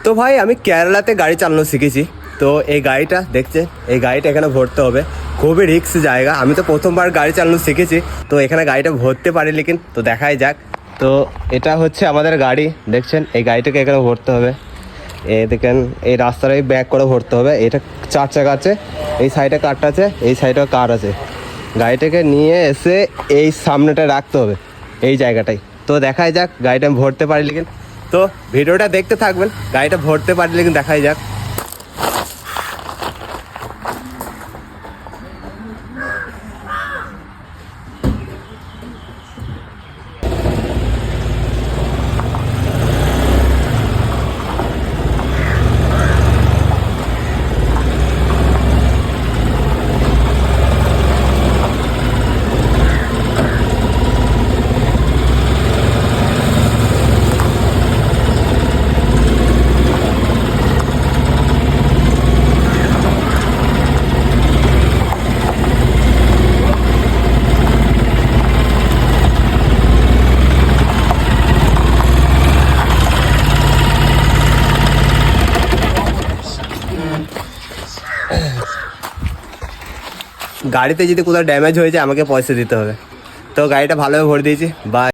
তো ভাই আমি কেরালাতে গাড়ি চালানো শিখেছি। তো এই গাড়িটা দেখছে, এই গাড়িটা এখানে ভরতে হবে, খুবই রিস্ক জায়গা। আমি তো প্রথমবার গাড়ি চালানো শিখেছি, তো এখানে গাড়িটা ভরতে পারি লেকিন, তো দেখাই যাক। তো এটা হচ্ছে আমাদের গাড়ি, দেখছেন এই গাড়িটাকে এখানে ভরতে হবে। এই দেখেন এই রাস্তাটাই ব্যাক করে ভরতে হবে। এটা 4 চাকা আছে, এই সাইডে কারটা আছে, এই সাইডেও কার আছে। গাড়িটাকে নিয়ে এসে এই সামনেটা রাখতে হবে, এই জায়গাটাই। তো দেখাই যাক গাড়িটা আমি ভরতে পারি লেকিন। তো ভিডিওটা দেখতে থাকবেন, গাড়িটা ভরতে পারি লেকিন দেখাই যাক। গাড়িতে যদি কোথাও ড্যামেজ হয়ে যায় আমাকে পয়সা দিতে হবে। তো গাড়িটা ভালোভাবে ভরে দিয়েছি। বাই।